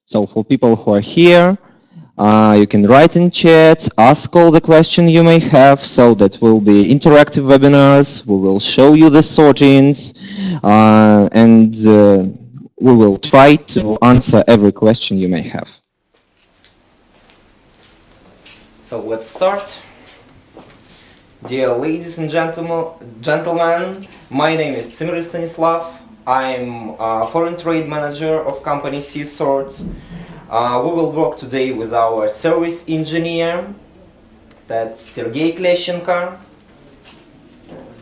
So for people who are here, you can write in chat, ask all the questions you may have, so that will be interactive webinars. We will show you the sortings, and we will try to answer every question you may have. So let's start. Dear ladies and gentlemen, my name is Tsimir Stanislav. I'm a foreign trade manager of company Sea Swords. We will work today with our service engineer, that's Sergey Kleshenko.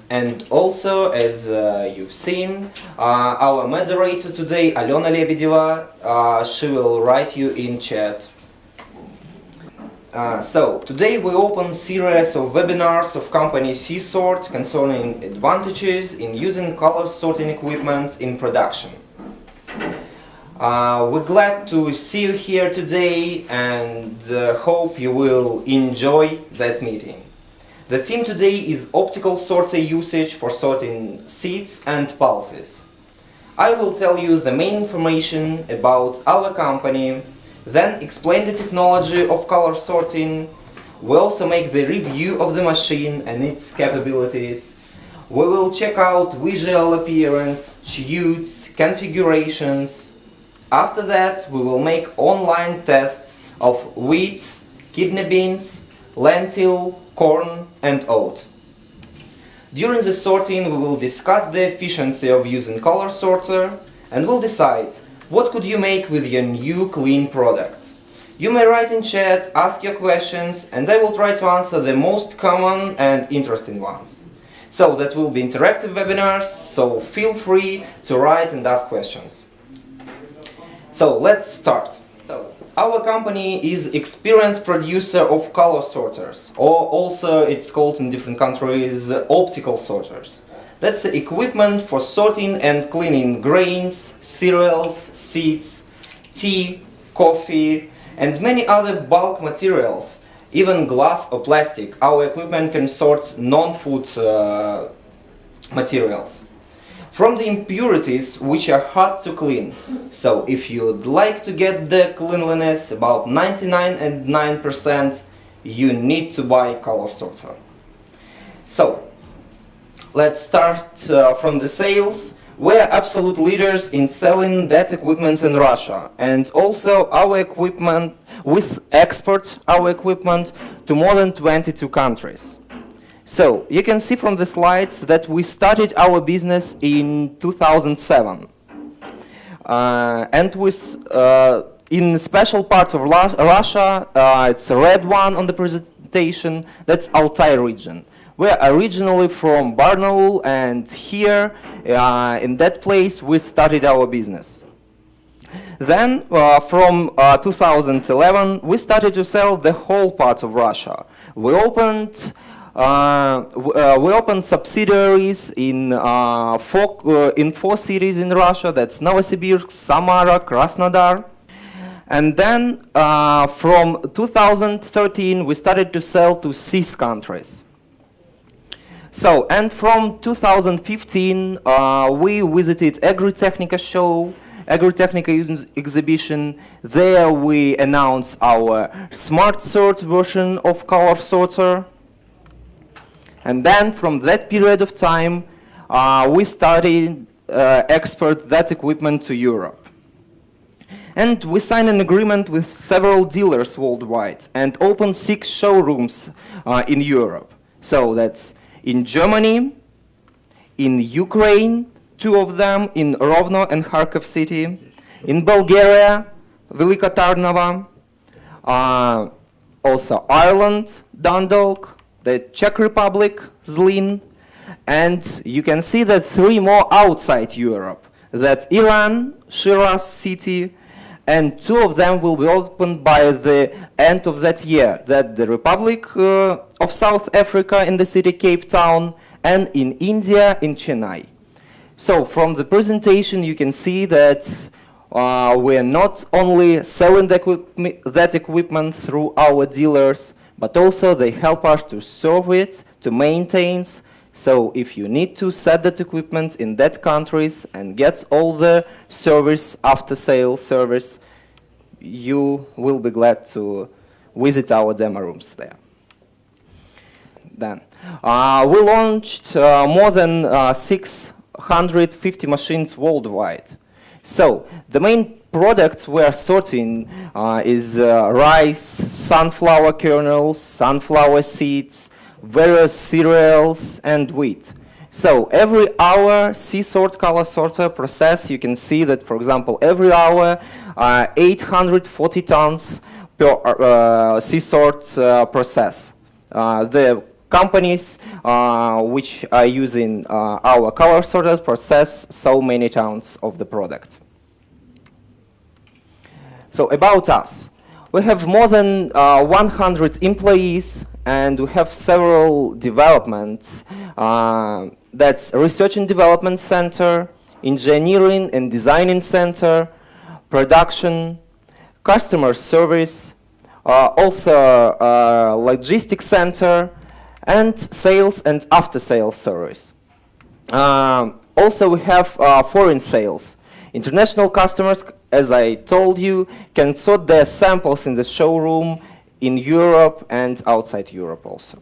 And also, as you've seen, our moderator today, Alena Lebedeva, she will write you in chat. So, today we open series of webinars of company Sea Sort concerning advantages in using color sorting equipment in production. We're glad to see you here today and hope you will enjoy that meeting. The theme today is optical sorter usage for sorting seeds and pulses. I will tell you the main information about our company, then explain the technology of color sorting. We also make the review of the machine and its capabilities. We will check out visual appearance, tubes, configurations. After that, we will make online tests of wheat, kidney beans, lentil, corn and oat. During the sorting, we will discuss the efficiency of using color sorter and we'll decide what could you make with your new clean product. You may write in chat, ask your questions, and I will try to answer the most common and interesting ones. So that will be interactive webinars, so feel free to write and ask questions. So let's start. So our company is experienced producer of color sorters, or also it's called in different countries optical sorters. That's equipment for sorting and cleaning grains, cereals, seeds, tea, coffee, and many other bulk materials, even glass or plastic. Our equipment can sort non-food materials from the impurities which are hard to clean. So if you'd like to get the cleanliness about 99.9%, you need to buy a color sorter. So let's start from the sales. We're absolute leaders in selling that equipment in Russia, and also our equipment, we export our equipment to more than 22 countries. So you can see from the slides that we started our business in 2007, and with in special part of Russia, it's a red one on the presentation. That's Altai region. We're originally from Barnaul, and here in that place we started our business. Then from 2011 we started to sell the whole part of Russia. We opened subsidiaries in four cities in Russia. That's Novosibirsk, Samara, Krasnodar. And then from 2013 we started to sell to 6 countries. So, and from 2015 we visited Agritechnica show, Agritechnica exhibition. There we announced our smart sort version of color sorter. And then from that period of time we started export that equipment to Europe. And we signed an agreement with several dealers worldwide and opened 6 showrooms in Europe. So that's in Germany, in Ukraine, 2 of them in Rovno and Kharkov city, in Bulgaria, Velika Tarnava, also Ireland, Dundalk, the Czech Republic, Zlin, and you can see that 3 more outside Europe. That's Iran, Shiraz city, and 2 of them will be opened by the end of that year. That the Republic of South Africa in the city Cape Town, and in India in Chennai. So from the presentation you can see that we are not only selling that equipment through our dealers, but also they help us to serve it, to maintain. So if you need to set that equipment in that countries and get all the service, after sale service, you will be glad to visit our demo rooms there. Then we launched more than 650 machines worldwide. So the main products we are sorting is rice, sunflower kernels, sunflower seeds, various cereals, and wheat. So every hour C-sort color sorter process, you can see that, for example, every hour 840 tons per C-sort process. The companies which are using our color sorter process so many tons of the product. So about us, we have more than 100 employees, and we have several developments. That's Research and Development Center, Engineering and Designing Center, Production, Customer Service, also Logistics Center, and Sales and After-Sales Service. Also, we have foreign sales. International customers, as I told you, can sort their samples in the showroom in Europe and outside Europe also.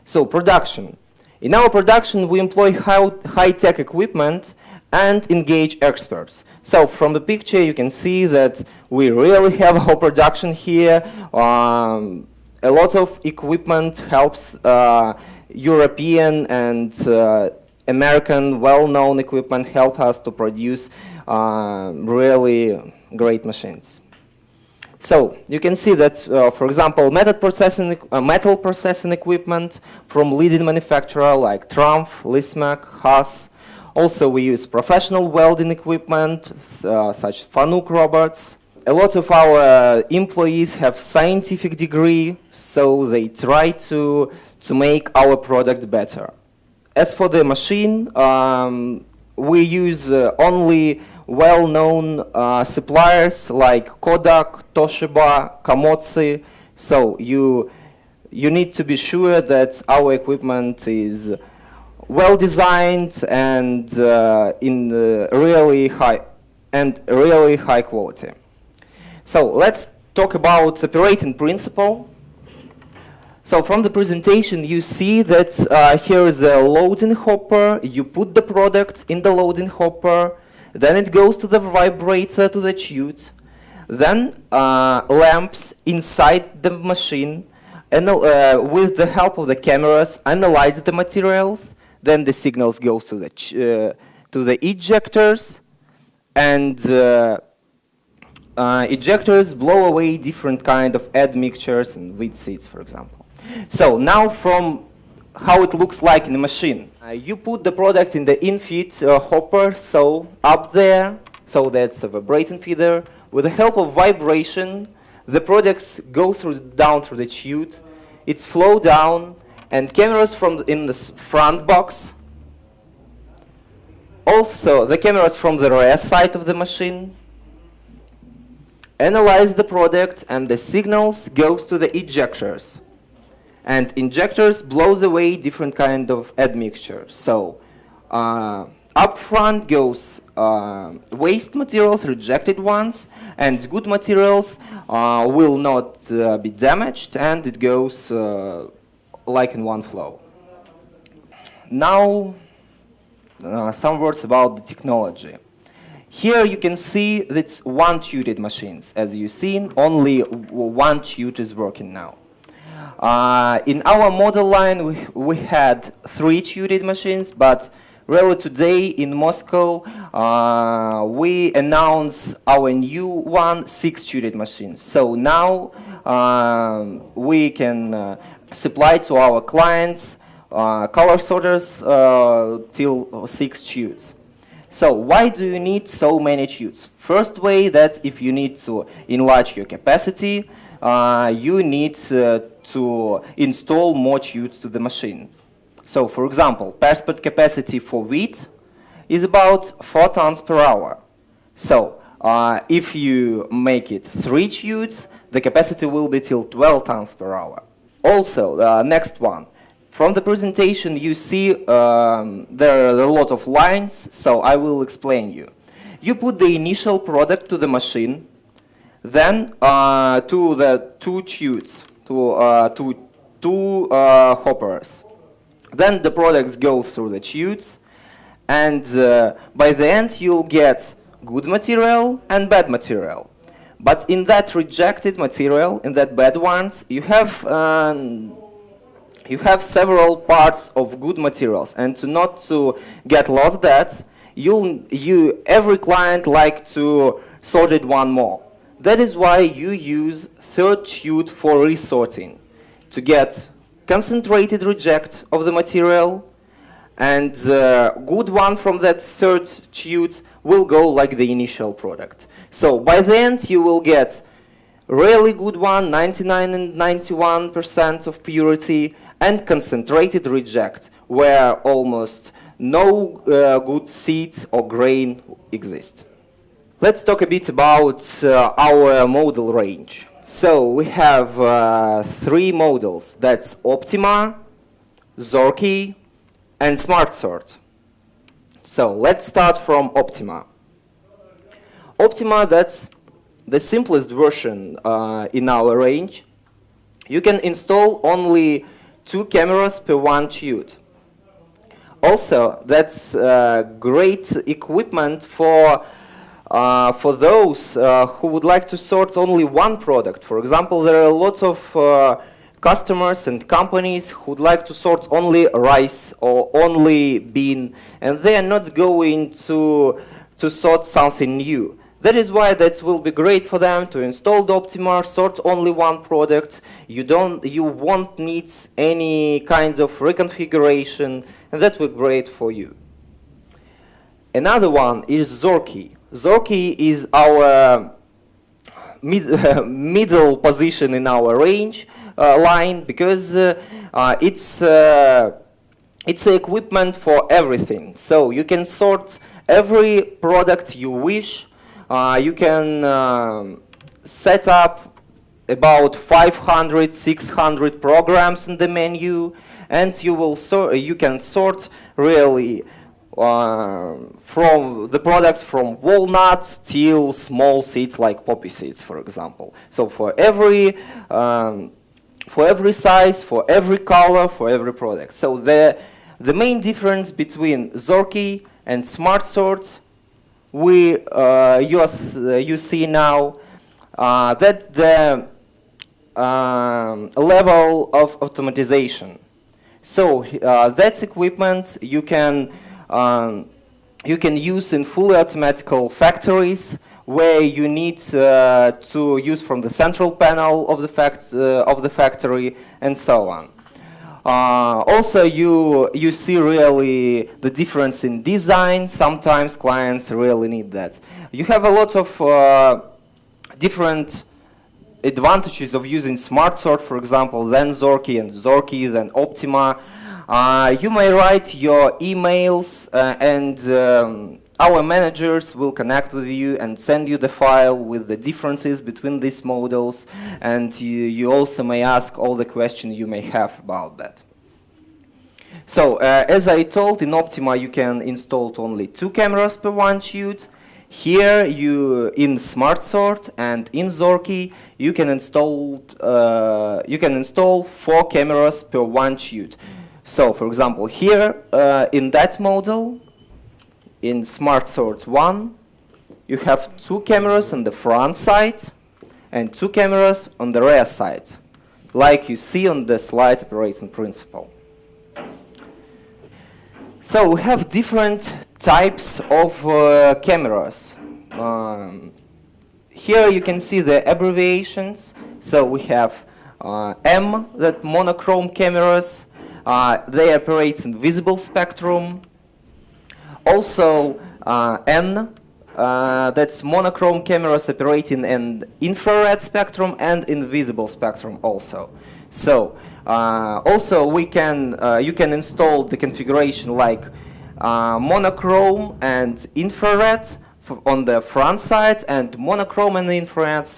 So, production. In our production, we employ high-tech equipment and engage experts. So, from the picture, you can see that we really have our production here. A lot of equipment helps European and American well-known equipment help us to produce really great machines. So you can see that, for example, metal processing equipment from leading manufacturer like Trumpf, Lismac, Haas. Also, we use professional welding equipment such as Fanuc robots. A lot of our employees have scientific degree, so they try to make our product better. As for the machine, we use only well-known suppliers like Kodak, Toshiba, Komatsu. So you need to be sure that our equipment is well designed and in really high quality. So let's talk about operating principle. So from the presentation, you see that here is a loading hopper. You put the product in the loading hopper. Then it goes to the vibrator, to the chute. Then lamps inside the machine, and with the help of the cameras, analyze the materials. Then the signals goes to the ejectors, and ejectors blow away different kind of admixtures and wheat seeds, for example. So now from how it looks like in the machine. You put the product in the in-feed hopper, so up there, so that's a vibrating feeder. With the help of vibration, the products go down through the chute. It's flow down, and cameras in the front box. Also, the cameras from the rear side of the machine analyze the product, and the signals goes to the ejectors. And injectors blows away different kind of admixture. So up front goes waste materials, rejected ones, and good materials will not be damaged, and it goes like in one flow. Now some words about the technology. Here you can see that it's one-tuted machines. As you've seen, only one tute is working now. In our model line, we had 3 tuted machines, but really today in Moscow, we announced our new 6 tuted machines. So now we can supply to our clients color sorters till 6 tutes. So why do you need so many tutes? First way, that if you need to enlarge your capacity, you need to install more tutes to the machine. So, for example, passport capacity for wheat is about 4 tons per hour. So, if you make it 3 tutes, the capacity will be till 12 tons per hour. Also, next one. From the presentation, you see there are a lot of lines, so I will explain you. You put the initial product to the machine, then to the two tubes, to two hoppers. Then the products go through the tubes, and by the end you'll get good material and bad material. But in that rejected material, in that bad ones, you have several parts of good materials, and not to get lost that, every client like to sort it one more. That is why you use third tube for resorting, to get concentrated reject of the material, and good one from that third tube will go like the initial product. So by the end you will get really good one, 99 and 91% of purity, and concentrated reject, where almost no good seed or grain exist. Let's talk a bit about our model range. So we have three models. That's Optima, Zorky, and Smart Sort. So let's start from Optima. Optima, that's the simplest version in our range. You can install only 2 cameras per one tube. Also, that's great equipment for those who would like to sort only one product. For example, there are a lot of customers and companies who would like to sort only rice or only bean, and they are not going to sort something new. That is why that will be great for them to install the Optima, sort only one product. You won't need any kind of reconfiguration, and that will be great for you. Another one is Zorky. Zorky is our middle position in our range line, because it's equipment for everything. So you can sort every product you wish. You can set up about 500, 600 programs in the menu, and you can sort really from the products from walnuts till small seeds like poppy seeds, for example. So for every size, for every color, for every product. So the main difference between Zorky and Smart Sort, you see now that the level of automatization. So that equipment you can use in fully automatical factories, where you need to use from the central panel of the factory, and so on. Also, you see really the difference in design. Sometimes clients really need that. You have a lot of different advantages of using Smart Sort, for example, then Zorky, and Zorky, then Optima. You may write your emails, and our managers will connect with you and send you the file with the differences between these models, and you also may ask all the questions you may have about that. So, as I told, in Optima you can install only 2 cameras per one tube. Here, in Smart Sort and in Zorky, you can install 4 cameras per one tube. So, for example, here in that model, in Smart Sort 1, you have 2 cameras on the front side and 2 cameras on the rear side, like you see on the slide operating principle. So we have different types of cameras. Here you can see the abbreviations. So we have M, that monochrome cameras. They operate in visible spectrum. Also N, that's monochrome cameras operating in infrared spectrum and in visible spectrum also. So also you can install the configuration like monochrome and infrared on the front side, and monochrome and infrared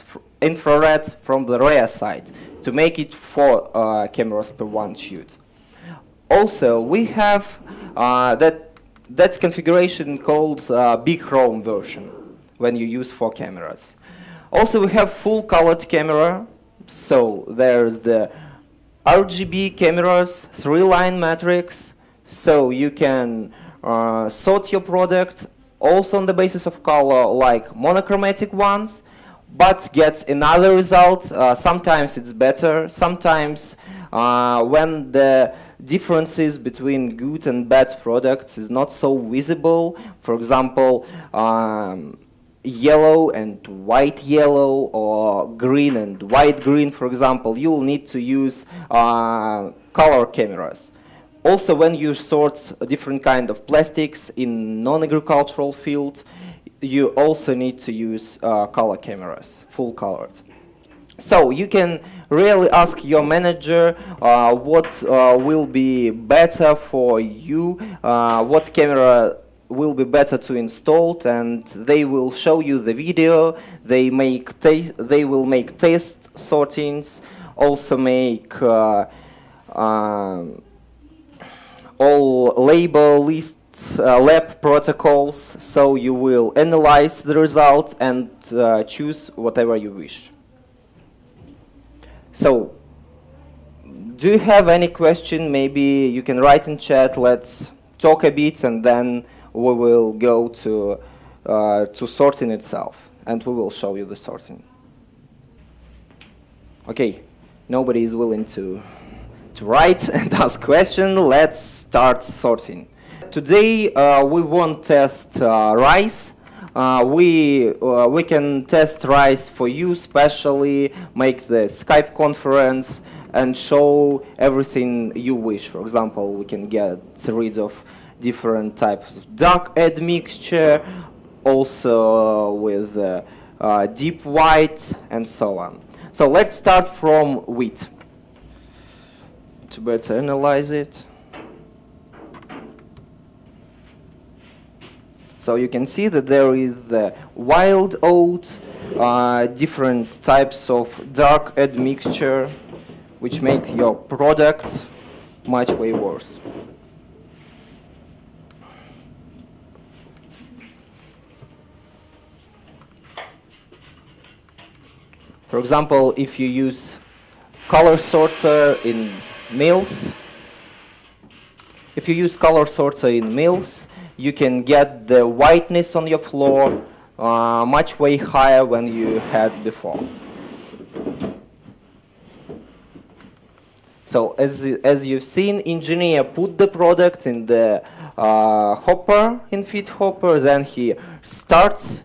from the rear side, to make it 4 cameras per one tube. Also we have that's configuration called big chrome version, when you use 4 cameras. Also, we have full colored camera. So there's the RGB cameras, 3-line matrix. So you can sort your product also on the basis of color, like monochromatic ones, but get another result. Sometimes it's better. Sometimes when the differences between good and bad products is not so visible, for example, yellow and white yellow, or green and white green, for example, you'll need to use color cameras. Also, when you sort a different kind of plastics in non-agricultural field, you also need to use color cameras, full colored. So you can really ask your manager what will be better for you, what camera will be better to install, and they will show you the video. They will make test sortings, also make all label lists, lab protocols, so you will analyze the results and choose whatever you wish. So, do you have any question? Maybe you can write in chat. Let's talk a bit, and then we will go to sorting itself, and we will show you the sorting. Okay, nobody is willing to write and ask questions. Let's start sorting. Today we won't test rice. We can test rice for you, specially make the Skype conference and show everything you wish. For example, we can get rid of different types of dark admixture, also with deep white and so on. So let's start from wheat to better analyze it. So you can see that there is the wild oat, different types of dark admixture, which make your product much way worse. For example, if you use color sorter in mills, you can get the whiteness on your floor much way higher than you had before. So as you've seen, engineer put the product in the hopper, in feed hopper, then he starts,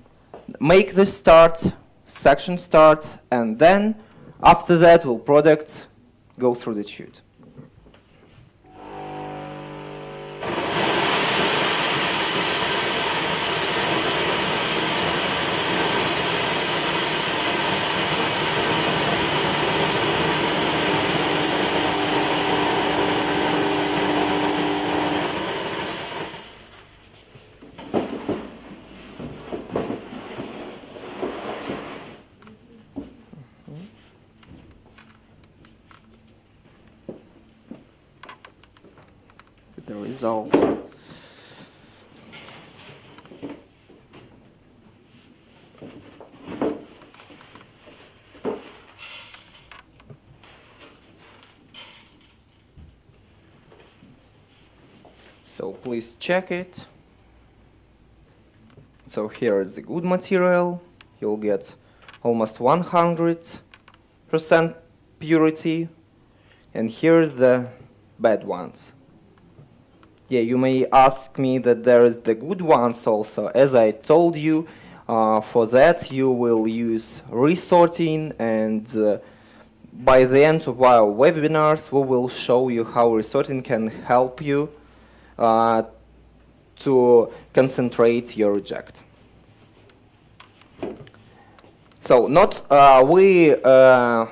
make the start, section start, and then after that will product go through the chute. The result. So please check it. So here is the good material. You'll get almost 100% purity, and here's the bad ones. Yeah, you may ask me that there is the good ones also. As I told you, for that you will use resorting, and by the end of our webinars we will show you how resorting can help you to concentrate your reject. So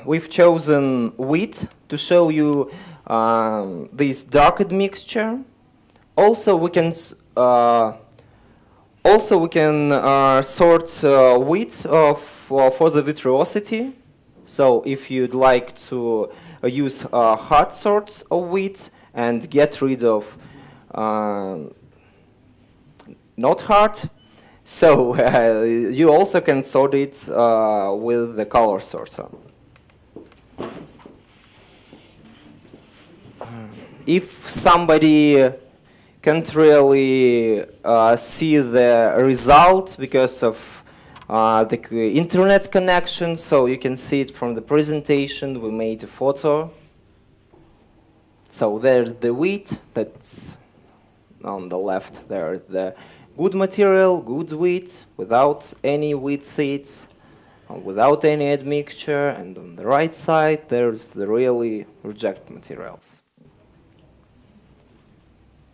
we've chosen wheat to show you this dark admixture. Also, we can sort wheat for the vitreosity. So if you'd like to use hard sorts of wheat and get rid of not hard, So you also can sort it with the color sorter. If somebody can't really see the result because of the internet connection, so you can see it from the presentation. We made a photo. So there's the wheat, that's on the left. There's the good material, good wheat, without any wheat seeds, without any admixture, and on the right side there's the really rejected materials.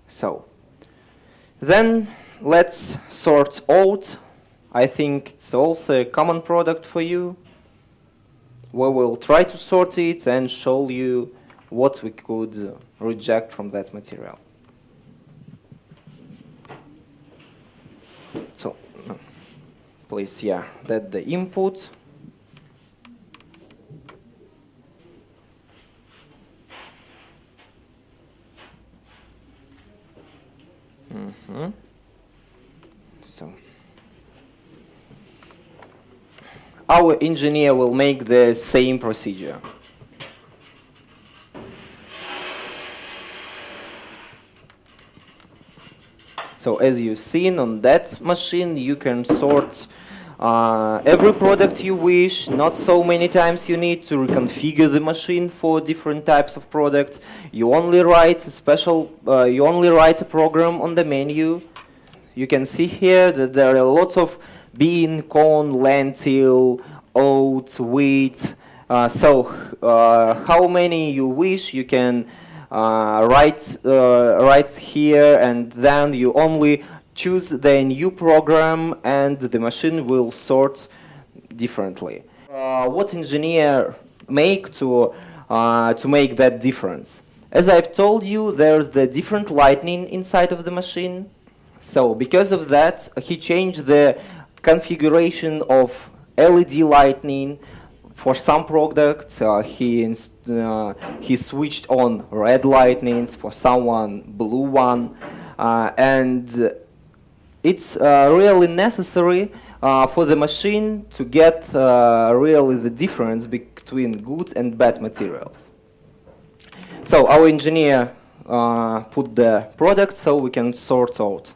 So then let's sort oat. I think it's also a common product for you. We will try to sort it and show you what we could reject from that material. So please, yeah, that's the input. So our engineer will make the same procedure. So as you've seen on that machine, you can sort every product you wish. Not so many times you need to reconfigure the machine for different types of products. You only write a program on the menu. You can see here that there are lots of bean, corn, lentil, oats, wheat. So how many you wish, you can write here, and then you only choose the new program and the machine will sort differently. What engineer make to make that difference? As I've told you, there's the different lighting inside of the machine. So because of that, he changed the configuration of LED lighting. For some products, he switched on red lightnings, for someone blue one, and it's really necessary for the machine to get really the difference between good and bad materials. So our engineer put the product so we can sort out.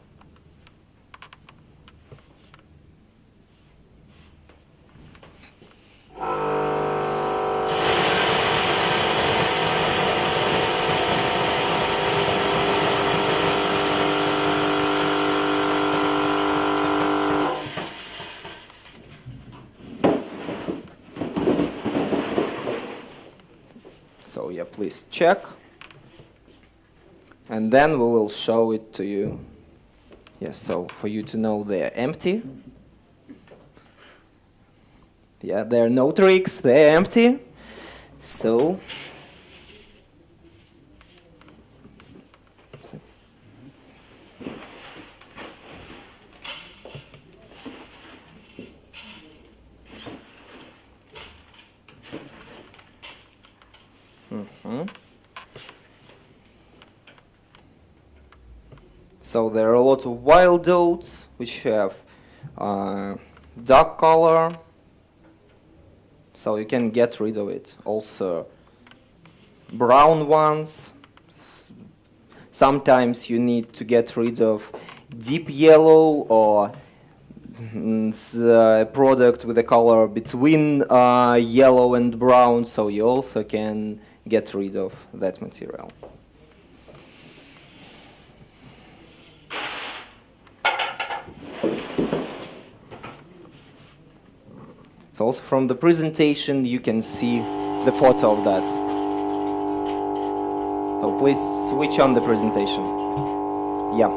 So yeah, please check, and then we will show it to you. Yes, so for you to know they're empty. Yeah, there are no tricks, they're empty. So So there are a lot of wild oats which have dark color, so you can get rid of it. Also brown ones. Sometimes you need to get rid of deep yellow or the product with a color between yellow and brown, so you also can get rid of that material. So also from the presentation you can see the photo of that. So please switch on the presentation. Yeah.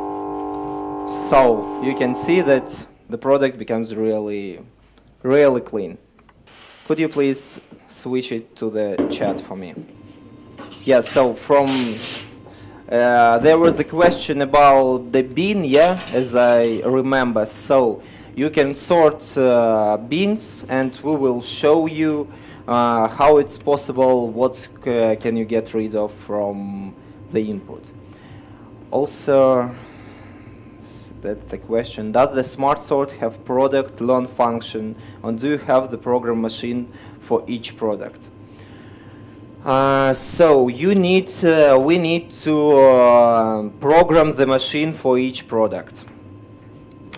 So you can see that the product becomes really clean. Could you please switch it to the chat for me? Yeah, so from there was the question about the bean, yeah, as I remember. So you can sort beans, and we will show you how it's possible, what can you get rid of from the input. Also, That's the question. Does the smart sort have product learn function, or do you have the program machine for each product? So we need to program the machine for each product.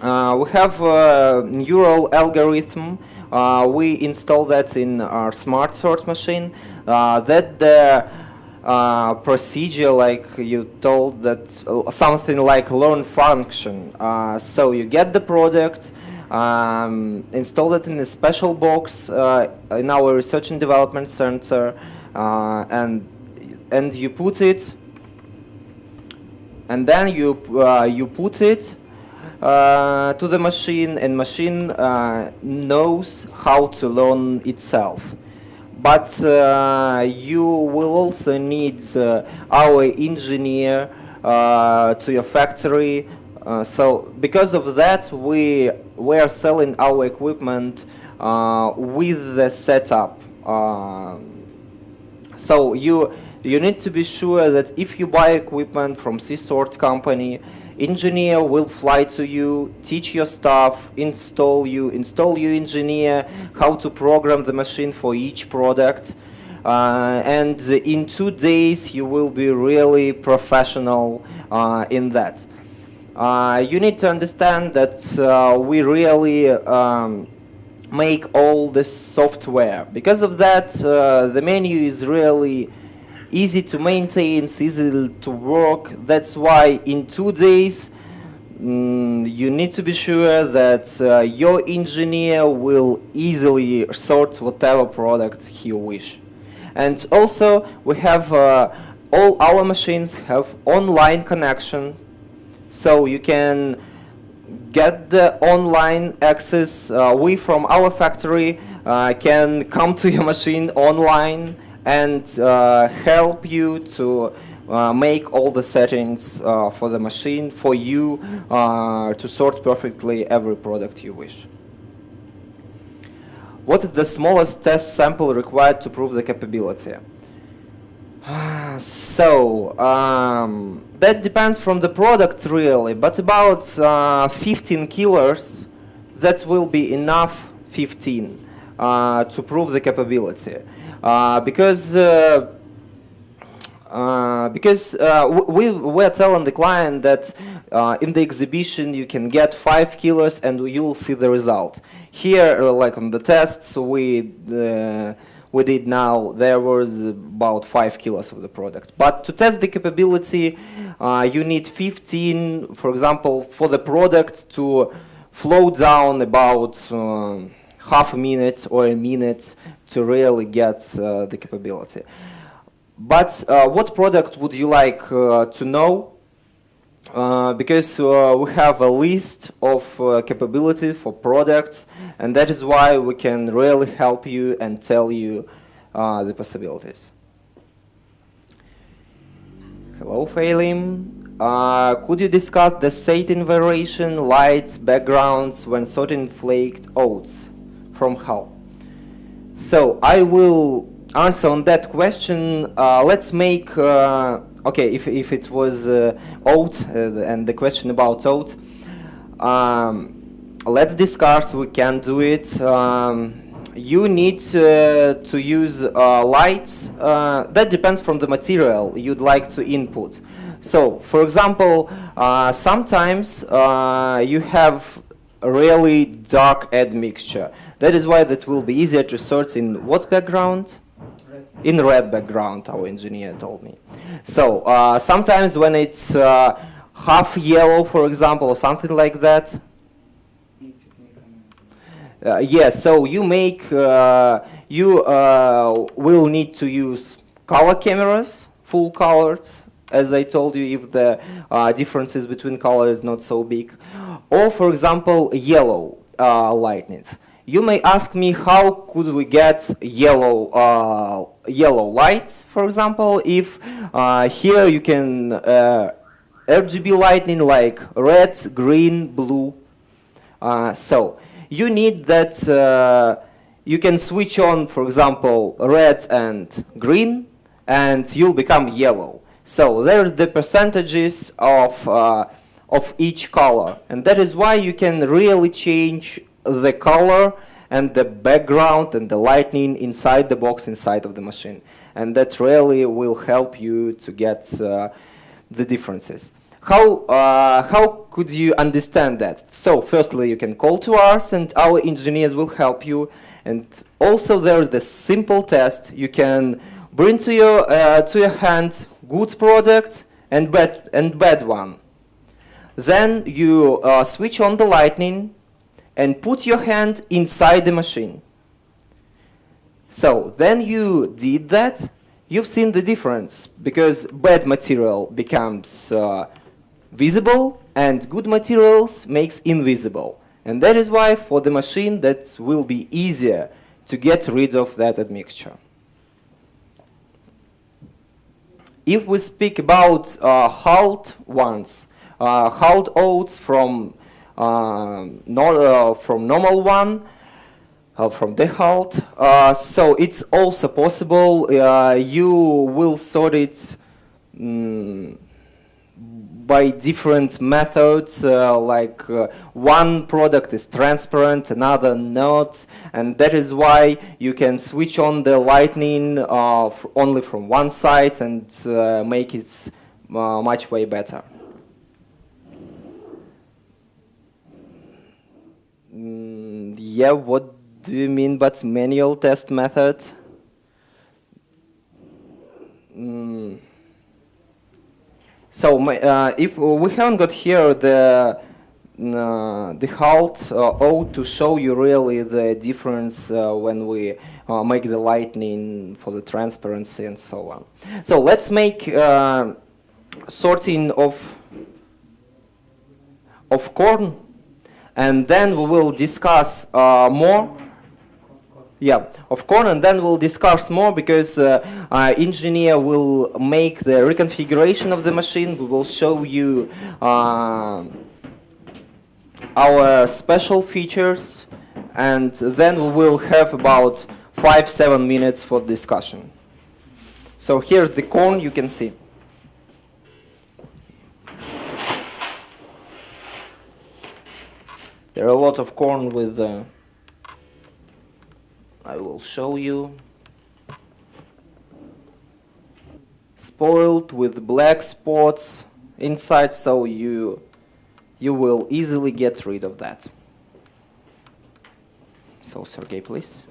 We have a neural algorithm. We install that in our smart sort machine. That the procedure, like you told, that something like learn function. So you get the product, install it in a special box in our research and development center, and you put it, and then you put it to the machine, and machine knows how to learn itself. But you will also need our engineer to your factory. So because of that, we are selling our equipment with the setup. So you need to be sure that if you buy equipment from C-sort company, engineer will fly to you, teach your stuff, install you engineer how to program the machine for each product, and in 2 days you will be really professional in that. You need to understand that we really make all the software. Because of that, the menu is really easy to maintain, it's easy to work. That's why in 2 days you need to be sure that your engineer will easily sort whatever product he wish. And also we have all our machines have online connection, so you can get the online access. We from our factory can come to your machine online and help you to make all the settings for the machine for you to sort perfectly every product you wish. What is the smallest test sample required to prove the capability? So that depends from the product really, but about 15 kilos, that will be enough, 15, to prove the capability. Because we were telling the client that in the exhibition you can get 5 kilos and you will see the result. Here, like on the tests we did now, there was about 5 kilos of the product. But to test the capability, you need 15, for example, for the product to flow down about half a minute or a minute to really get the capability. But what product would you like to know? Because we have a list of capabilities for products, and that is why we can really help you and tell you the possibilities. Hello, Phelim. Could you discuss the setting variation, lights, backgrounds when sorting flaked oats from Hull? So I will answer on that question. Let's make okay, if it was oat and the question about oat, let's discuss. We can do it. You need to use lights. That depends from the material you'd like to input. So, for example, sometimes you have a really dark admixture. That is why that will be easier to sort in what background? In red background, our engineer told me. So sometimes when it's half yellow, for example, or something like that. Yes, so you make, you will need to use color cameras, full colored, as I told you, if the differences between colors is not so big. Or, for example, yellow lightnings. You may ask me how could we get yellow lights, for example, if here you can RGB lightning like red, green, blue. So you need that you can switch on, for example, red and green, and you'll become yellow. So there's the percentages of of each color, and that is why you can really change the color and the background and the lighting inside the box, inside of the machine, and that really will help you to get the differences. How could you understand that? So firstly, you can call to us and our engineers will help you, and also there is the simple test. You can bring to your hand good product and bad one. Then you switch on the lightning and put your hand inside the machine. So then you did that, you've seen the difference, because bad material becomes visible and good materials makes invisible. And that is why for the machine that will be easier to get rid of that admixture. If we speak about hulled ones, hulled oats from normal one, from the hulled, so it's also possible. You will sort it by different methods, like one product is transparent, another not, and that is why you can switch on the lightning only from one side and make it much way better. Yeah, what do you mean by manual test method? So if we haven't got here the halt to show you really the difference when we make the lightning for the transparency and so on. So let's make sorting of corn, and then we will discuss more. Yeah, of corn, and then we'll discuss more, because engineer will make the reconfiguration of the machine. We will show you our special features, and then we will have about 5-7 minutes for discussion. So here's the corn, you can see. There are a lot of corn with I will show you. Spoiled with black spots inside, so you will easily get rid of that. So Sergey, please.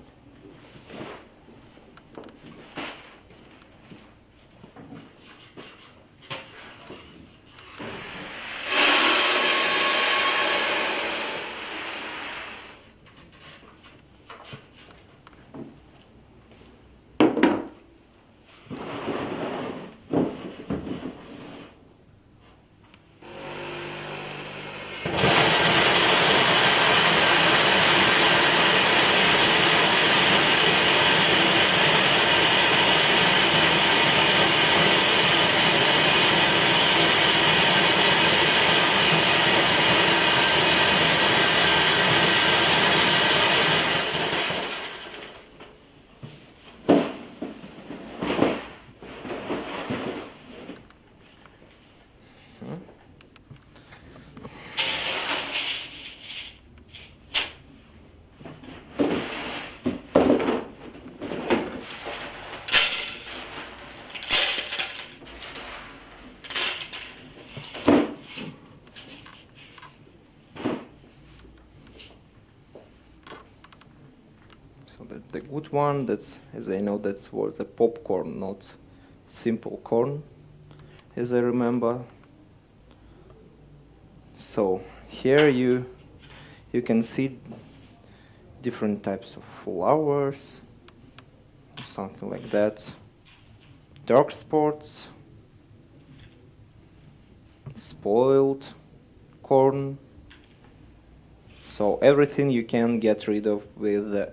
The good one, that's, as I know, that was a popcorn, not simple corn, as I remember. So here you can see different types of flowers, something like that. Dark spots, spoiled corn. So everything you can get rid of with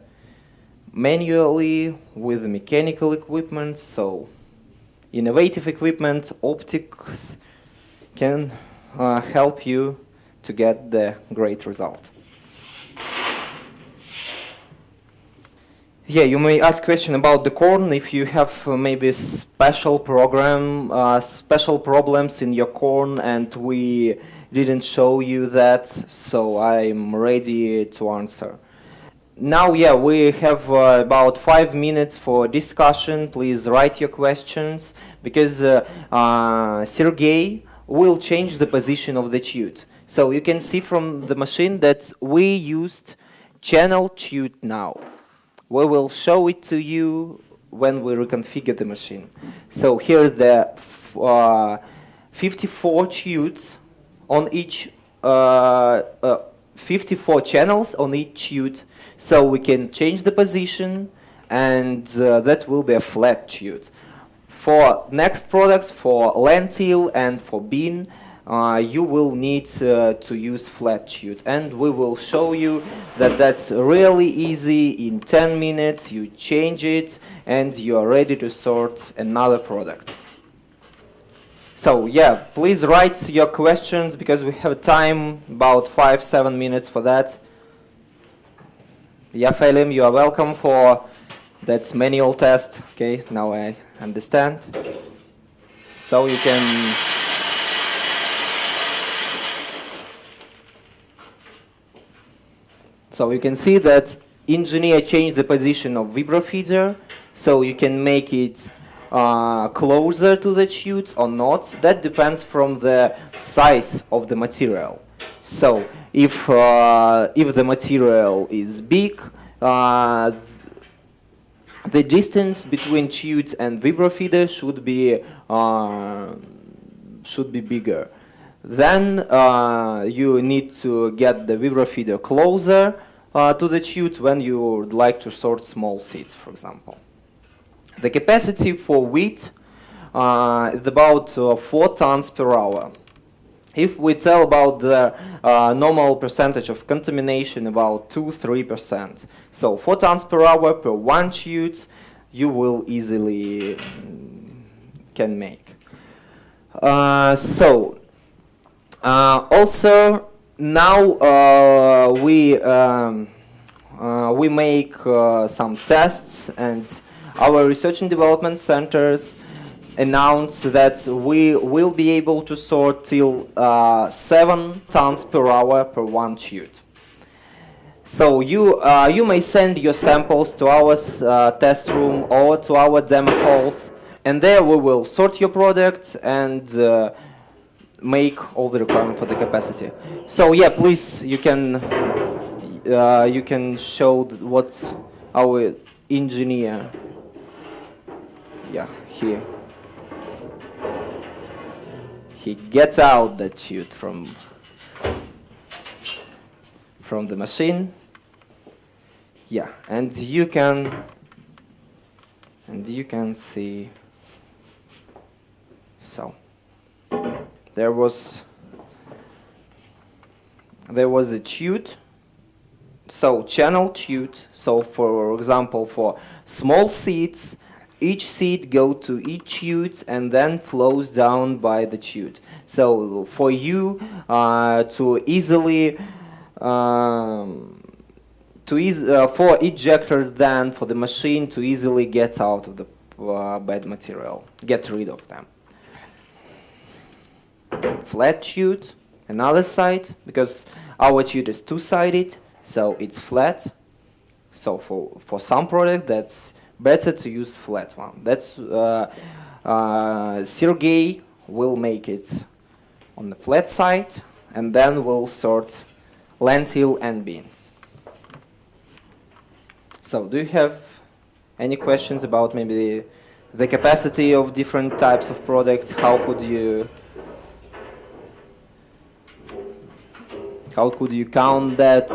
manually, with mechanical equipment. So innovative equipment, optics can help you to get the great result. Yeah, you may ask question about the corn. If you have maybe special program, special problems in your corn, and we didn't show you that, so I'm ready to answer. Now, yeah, we have about 5 minutes for discussion. Please write your questions, because Sergey will change the position of the tute. So you can see from the machine that we used channel tute now. We will show it to you when we reconfigure the machine. So here's the 54 tutes on each 54 channels on each tute. So we can change the position, and that will be a flat tute. For next products, for lentil and for bean, you will need to use flat tute, and we will show you that that's really easy. In 10 minutes you change it and you are ready to sort another product. So yeah, please write your questions, because we have time, about 5-7 minutes for that. Yeah, Felim, you are welcome for that manual test. Okay, now I understand. So you can see that engineer changed the position of vibro feeder, so you can make it closer to the tube or not. That depends from the size of the material. So if the material is big, the distance between tubes and vibro feeder should be bigger. Then you need to get the vibro feeder closer to the tube when you would like to sort small seeds, for example. The capacity for wheat is about 4 tons per hour. If we tell about the normal percentage of contamination, about 2-3%. So 4 tons per hour per 1 tube, you will easily can make. Also now we make some tests, and our research and development centers announce that we will be able to sort till 7 tons per hour per 1 tube. So you may send your samples to our test room or to our demo halls, and there we will sort your product and make all the requirement for the capacity. So yeah, please, you can show what our engineer, yeah, here. He gets out the tube from the machine. Yeah, and you can see. So there was a tube. So channel tube. So for example, for small seeds, each seed goes to each tube and then flows down by the tube. So for you to easily for ejectors, then for the machine to easily get out of the bad material, get rid of them. Flat tube, another side, because our tube is two-sided, so it's flat. So for some product, that's better to use flat one. That's Sergey will make it on the flat side, and then we'll sort lentil and beans. So do you have any questions about maybe the capacity of different types of products? How could you count that?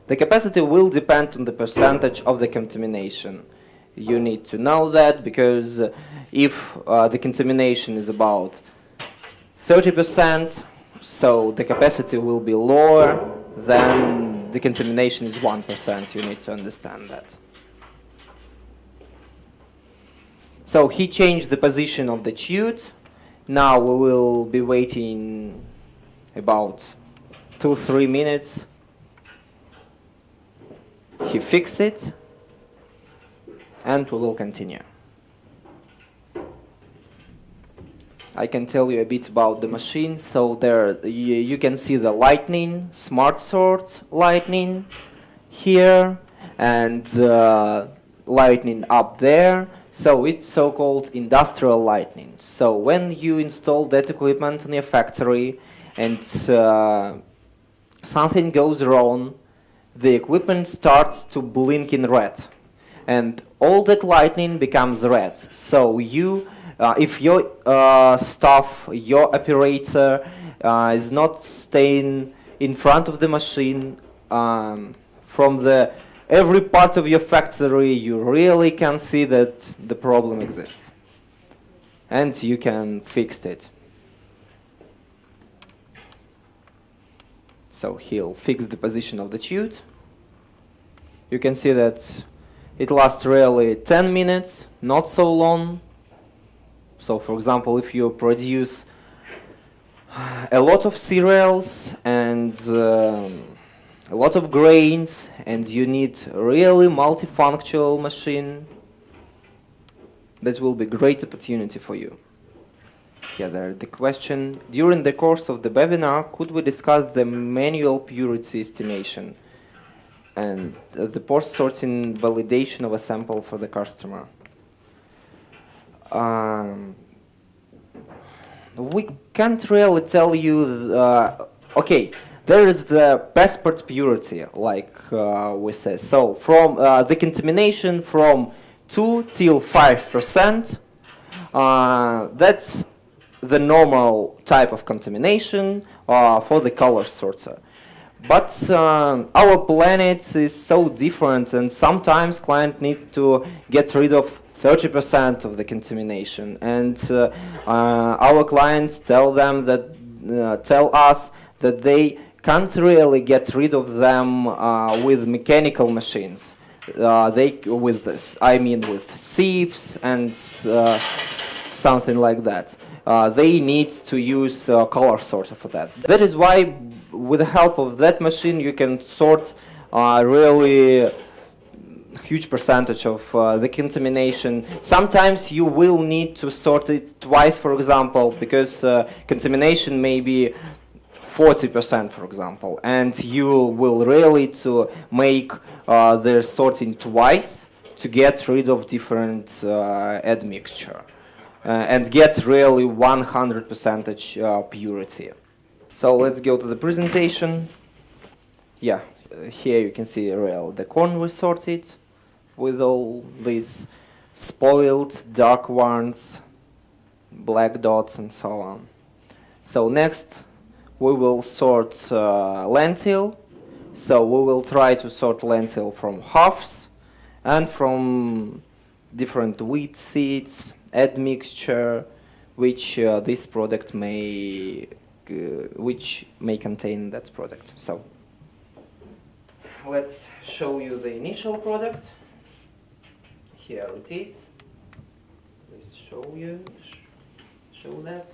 The capacity will depend on the percentage of the contamination. You need to know that, because if the contamination is about 30%, so the capacity will be lower than the contamination is 1%. You need to understand that. So he changed the position of the tube. Now we will be waiting about 2-3 minutes. He fixed it, and we will continue. I can tell you a bit about the machine. So there you can see the lightning, smart sort lightning here, and lightning up there. So it's so-called industrial lightning. So when you install that equipment in your factory and something goes wrong, the equipment starts to blink in red, and all that lightning becomes red. So you, if your staff, your operator is not staying in front of the machine, from the every part of your factory, you really can see that the problem exists, and you can fix it. So he'll fix the position of the tube. You can see that it lasts really 10 minutes, not so long. So for example, if you produce a lot of cereals and a lot of grains, and you need a really multifunctional machine, that will be a great opportunity for you. Yeah, there the question, during the course of the webinar, could we discuss the manual purity estimation and the post-sorting validation of a sample for the customer? We can't really tell you, okay, there is the passport purity, like we say. So from the contamination from 2 till 5%, that's the normal type of contamination for the color sorter. But our planet is so different, and sometimes clients need to get rid of 30% of the contamination, and our clients tell us that they can't really get rid of them with mechanical machines. With sieves and something like that. They need to use color sorter for that. That is why, with the help of that machine, you can sort really huge percentage of the contamination. Sometimes you will need to sort it twice, for example, because contamination may be 40%, for example, and you will really to make the sorting twice to get rid of different admixture and get really 100% purity. So let's go to the presentation. Yeah, here you can see the corn we sorted with all these spoiled dark ones, black dots, and so on. So next we will sort lentil. So we will try to sort lentil from halves and from different wheat seeds, admixture, which this product may contain that product. So let's show you the initial product. Here it is. Let's show that.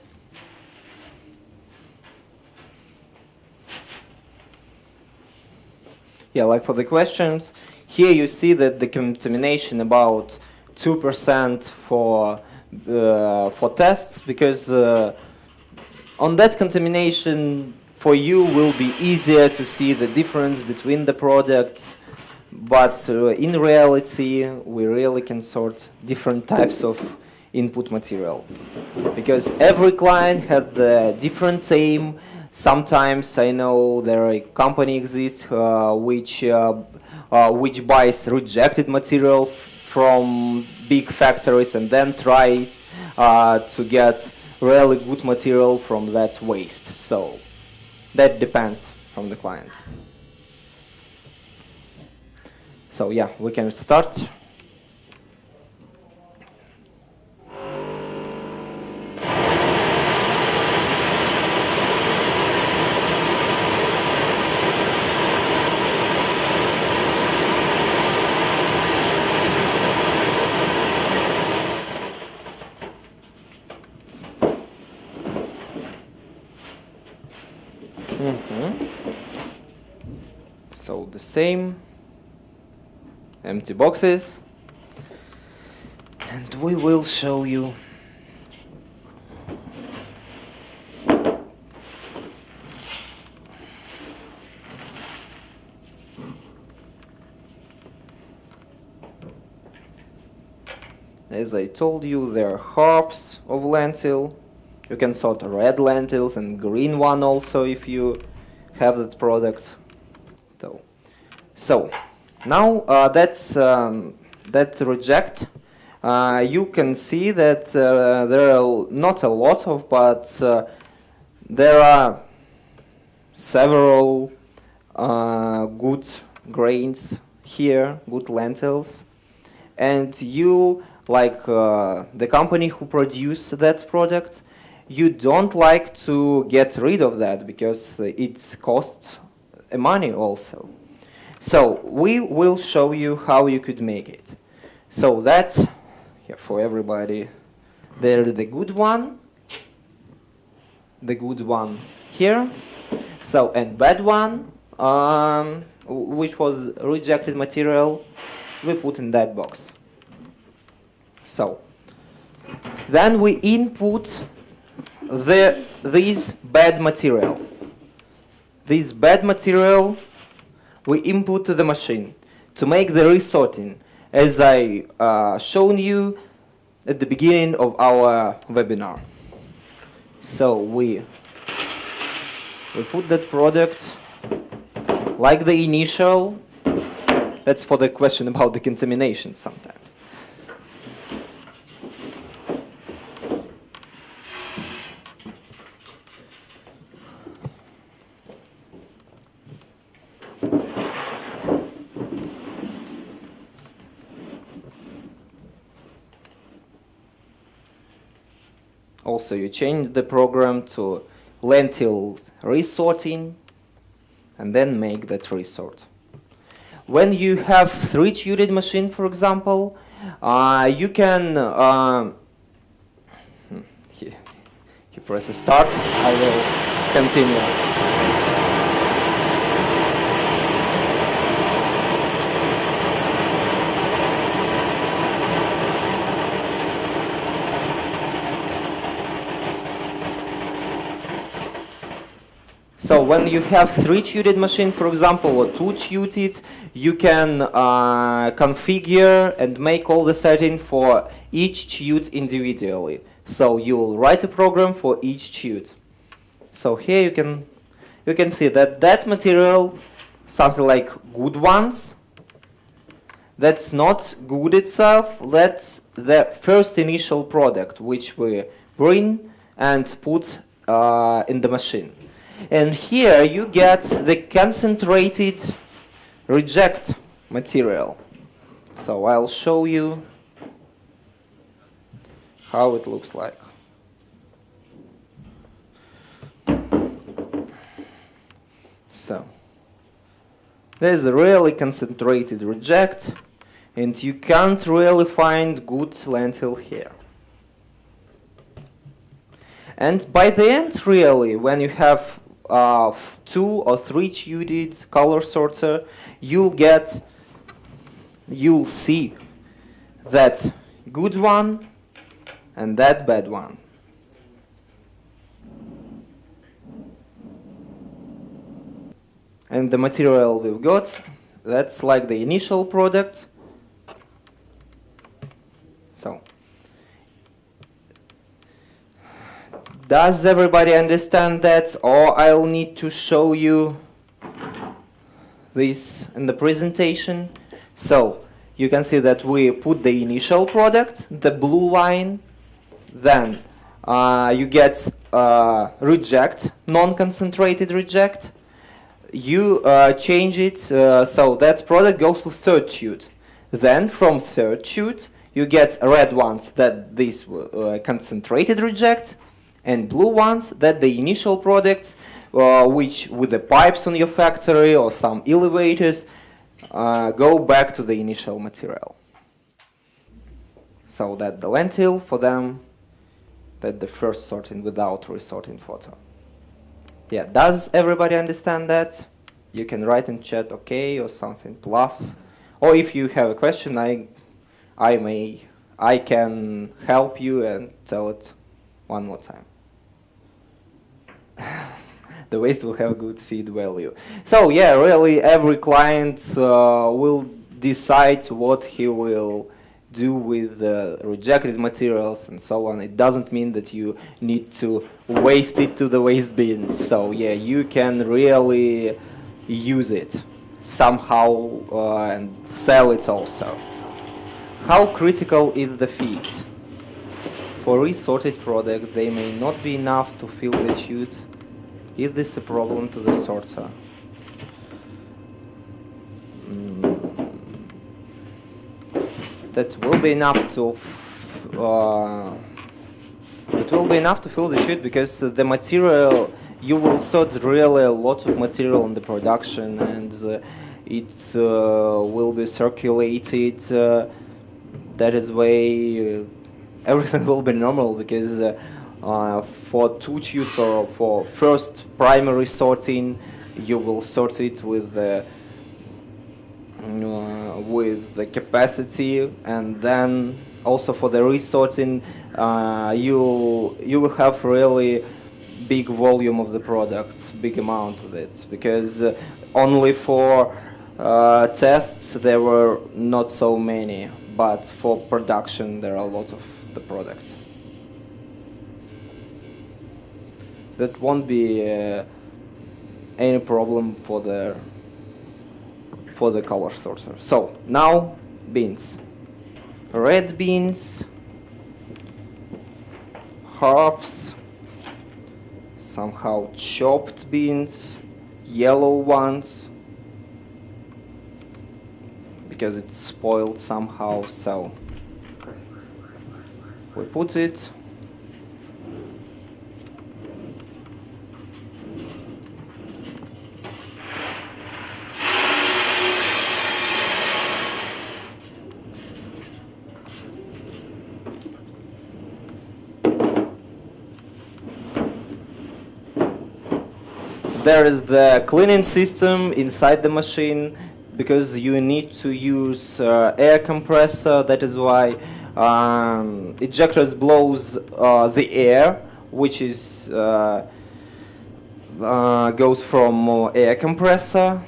Yeah, like for the questions, here you see that the contamination about 2% for tests, because on that contamination for you will be easier to see the difference between the products, but in reality we really can sort different types of input material, because every client had a different aim. Sometimes I know there a company exists which buys rejected material from big factories and then try to get really good material from that waste. So that depends from the client. So yeah, we can start. So the same empty boxes, and we will show you As I told you, there are halves of lentil. You can sort red lentils and green one also if you have that product. So now that reject, you can see that there are not a lot of, but there are several good grains here, good lentils, and you, like the company who produce that product, you don't like to get rid of that because it costs money also. So we will show you how you could make it. So that's for everybody. There's the good one here. So and bad one, which was rejected material, we put in that box. So then we input this bad material. This bad material we input to the machine to make the resorting, as I shown you at the beginning of our webinar. So we put that product like the initial. That's for the question about the contamination sometimes. Also, you change the program to lentil resorting and then make that resort. When you have 3-tubed machine, for example, you can you press start. I will continue. So when you have 3-tubed machine, for example, or 2-tubed, you can configure and make all the settings for each tube individually. So you will write a program for each tube. So here you can see that material, something like good ones, that's not good itself. That's the first initial product which we bring and put in the machine. And here you get the concentrated reject material. So I'll show you how it looks like. So there's a really concentrated reject, and you can't really find good lentil here. And by the end, really, when you have 2 or 3-tubed color sorter, you'll see that good one and that bad one. And the material we've got, that's like the initial product. So does everybody understand that, or I'll need to show you this in the presentation? So you can see that we put the initial product, the blue line, then you get reject, non-concentrated reject. You change it so that product goes to 3rd tube. Then from 3rd tube you get red ones, that this concentrated reject, and blue ones, that the initial products, which with the pipes on your factory or some elevators, go back to the initial material. So that the lentil for them, that the first sorting without resorting photo. Yeah, does everybody understand that? You can write in chat okay or something plus, or if you have a question, I can help you and tell it one more time. The waste will have good feed value. So yeah, really every client will decide what he will do with rejected materials and so on. It doesn't mean that you need to waste it to the waste bin. So yeah, you can really use it somehow and sell it also. How critical is the feed? For resorted product, they may not be enough to fill the chute. Is this a problem to the sorter? That will be enough to fill the chute, because the material, you will sort really a lot of material in the production, and it will be circulated. That is why everything will be normal, because for two tubes or for first primary sorting, you will sort it with the capacity, and then also for the resorting, you will have really big volume of the product, big amount of it, because only for tests there were not so many, but for production there are a lot of the product. That won't be any problem for the color sorter. So now beans. Red beans, halves, somehow chopped beans, yellow ones, because it's spoiled somehow, so we put it. There is the cleaning system inside the machine, because you need to use air compressor. That is why ejectors blows the air, which is goes from air compressor.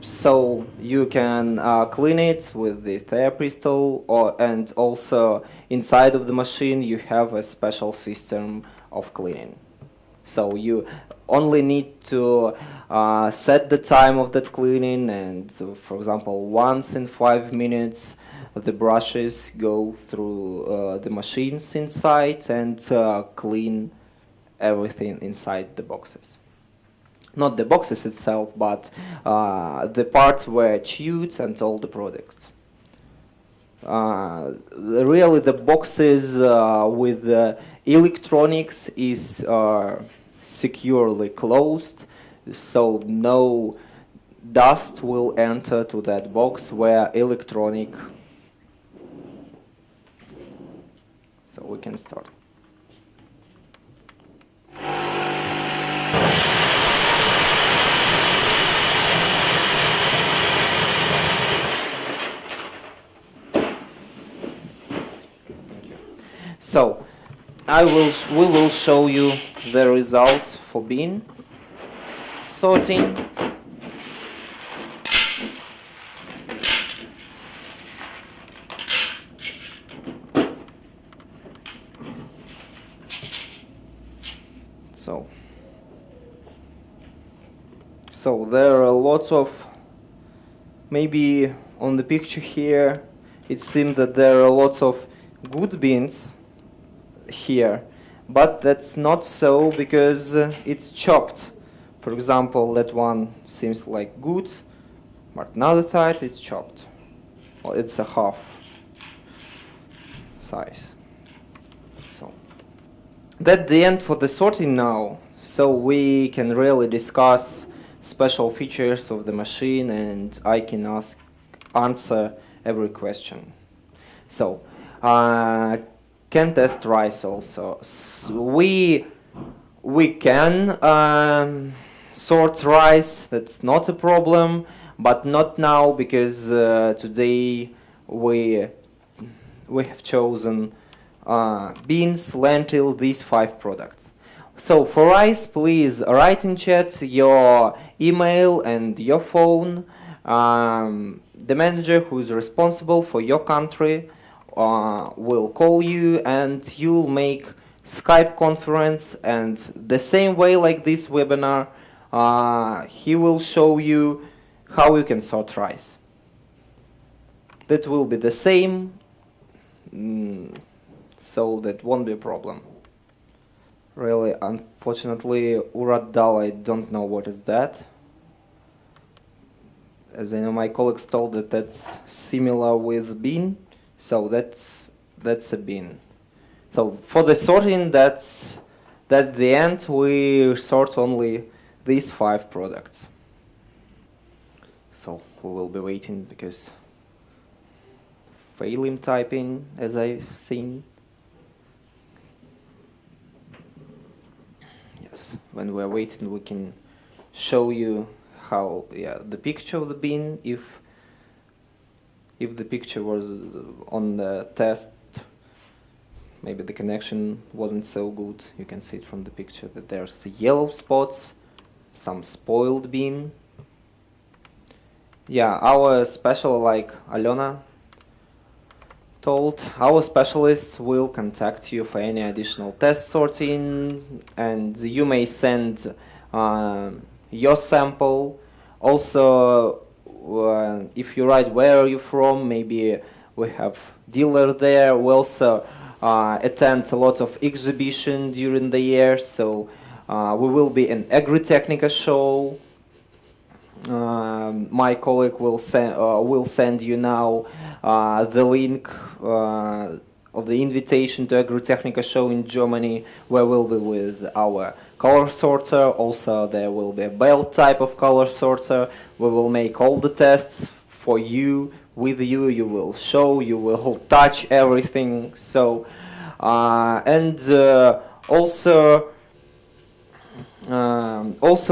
So you can clean it with the air pistol, and also inside of the machine you have a special system of cleaning. So you only need to set the time of that cleaning, and for example, once in 5 minutes the brushes go through the machines inside and clean everything inside the boxes. Not the boxes itself, but the parts where it's used and all the products. Really, the boxes with electronics is securely closed, so no dust will enter to that box where electronic. So we can start. So we will show you the result for bean sorting. So there are lots of, maybe on the picture here it seems that there are lots of good beans here, but that's not so, because it's chopped. For example, that one seems like good, but another side it's chopped. Well, it's a half size. So that's the end for the sorting now. So we can really discuss special features of the machine, and I can answer every question. So can test rice also. We can sort rice, that's not a problem, but not now, because today we have chosen beans, lentil, these 5 products. So for rice, please write in chat your email and your phone. The manager who is responsible for your country will call you and you'll make Skype conference, and the same way like this webinar, he will show you how you can sort rice. That will be the same, so that won't be a problem. Really, unfortunately, Urat Dal, I don't know what is that. As I know, my colleagues told that that's similar with bin, so that's a bin. So for the sorting, that's the end. We sort only these 5 products. So we will be waiting because failing typing, as I've seen. Yes, when we're waiting, we can show you how, the picture of the bin. If the picture was on the test, maybe the connection wasn't so good. You can see it from the picture that there's the yellow spots, some spoiled bin. Yeah, our special, like Alena told, our specialists will contact you for any additional test sorting, and you may send your sample. Also, if you write where are you from, maybe we have dealer there. We also attend a lot of exhibition during the year, so we will be an Agritechnica show. My colleague will send you now the link of the invitation to Agritechnica show in Germany, where we'll be with our color sorter. Also, there will be a belt type of color sorter. We will make all the tests for you, with you. You will show, you will touch everything. So, also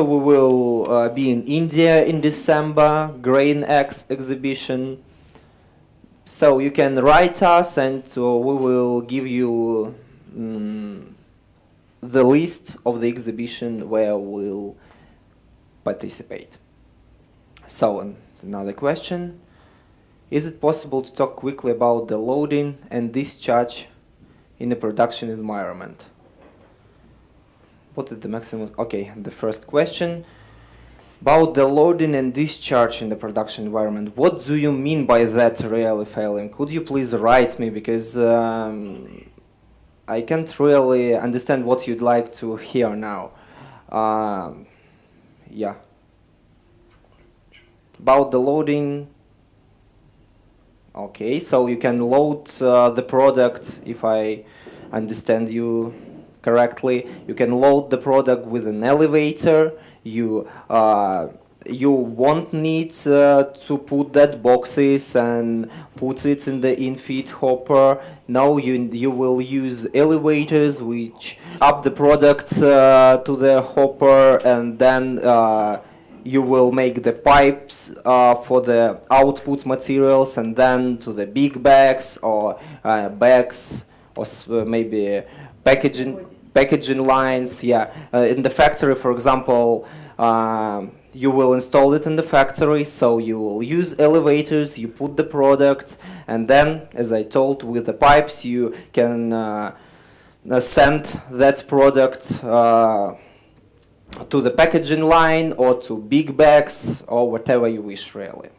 we will be in India in December, Grain X exhibition. So you can write us, and we will give you the list of the exhibition where we'll participate. So another question: is it possible to talk quickly about the loading and discharge in a production environment? What is the maximum? Okay, the first question about the loading and discharge in the production environment. What do you mean by that, really failing? Could you please write me, because I can't really understand what you'd like to hear now. Yeah. About the loading. Okay, so you can load the product, if I understand you correctly. You can load the product with an elevator. You won't need to put that boxes and put it in the in-feed hopper. Now you will use elevators which up the product to the hopper, and then you will make the pipes for the output materials, and then to the big bags or bags, or maybe packaging lines. Yeah, in the factory, for example, you will install it in the factory, so you will use elevators, you put the product, and then, as I told, with the pipes you can send that product to the packaging line or to big bags or whatever you wish, really.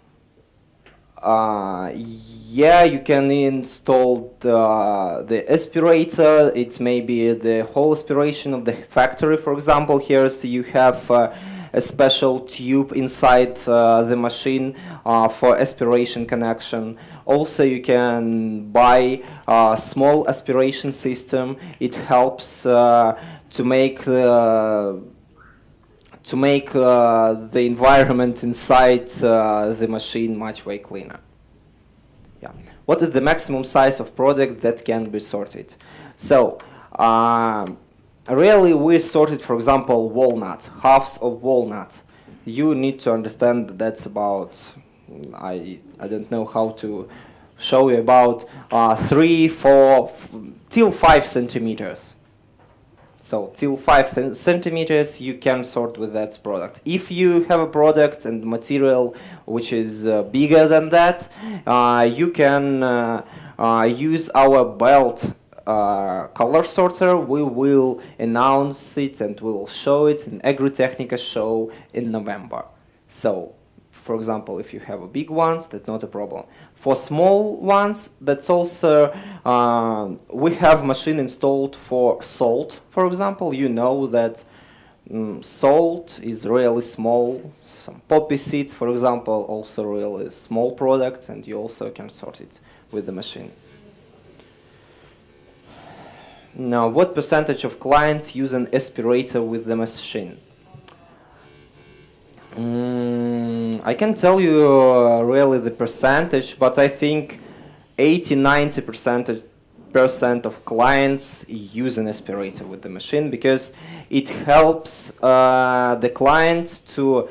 Yeah, you can install the aspirator. It may be the whole aspiration of the factory. For example, here you have a special tube inside the machine for aspiration connection. Also, you can buy a small aspiration system. It helps to make the environment inside the machine much way cleaner. Yeah. What is the maximum size of product that can be sorted? So, really we sorted, for example, walnut, halves of walnut. You need to understand that that's about, I don't know how to show you, about 3, 4, till 5 centimeters. So till 5 centimeters you can sort with that product. If you have a product and material which is bigger than that, you can use our belt color sorter, we will announce it and we will show it in Agritechnica show in November. So, for example, if you have a big ones, that's not a problem. For small ones, that's also, we have machine installed for salt, for example. You know that salt is really small. Some poppy seeds, for example, also really small products, and you also can sort it with the machine. Now, what percentage of clients use an aspirator with the machine? I can tell you really the percentage, but I think 80–90% of clients use an aspirator with the machine because it helps the client to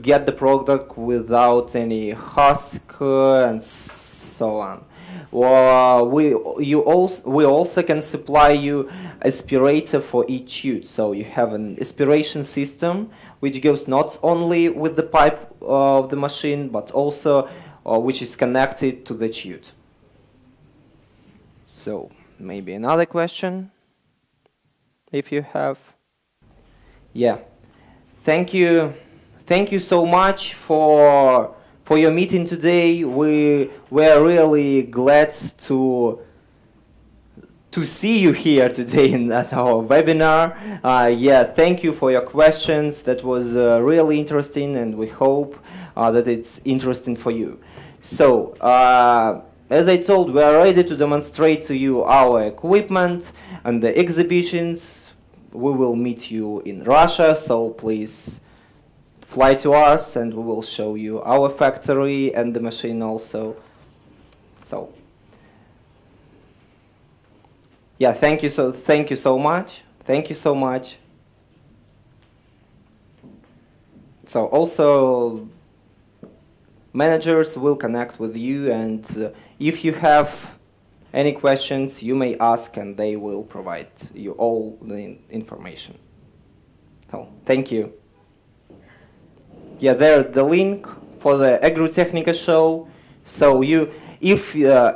get the product without any husk and so on. Well, we also can supply you aspirator for each tube. So you have an aspiration system which goes not only with the pipe of the machine, but also which is connected to the tube. So maybe another question, if you have. Yeah, thank you so much for your meeting today. We were really glad to see you here today at our webinar. Yeah, thank you for your questions. That was really interesting, and we hope that it's interesting for you. So, as I told, we are ready to demonstrate to you our equipment and the exhibitions. We will meet you in Russia, so please fly to us and we will show you our factory and the machine also. So, yeah, thank you so much. Thank you so much. So also managers will connect with you, and if you have any questions, you may ask and they will provide you all the information. So, thank you. Yeah, there's the link for the Agritechnica show. So if you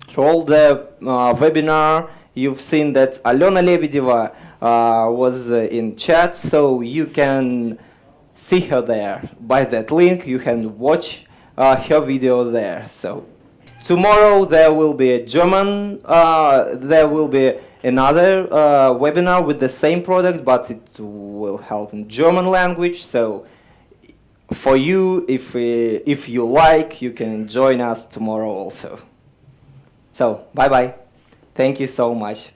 troll the webinar, you've seen that Alena Lebedeva was in chat, so you can see her there. By that link, you can watch her video there. So tomorrow there will be a German, there will be another webinar with the same product, but it will held in German language. So for you, if you like, you can join us tomorrow also. So bye bye. Thank you so much.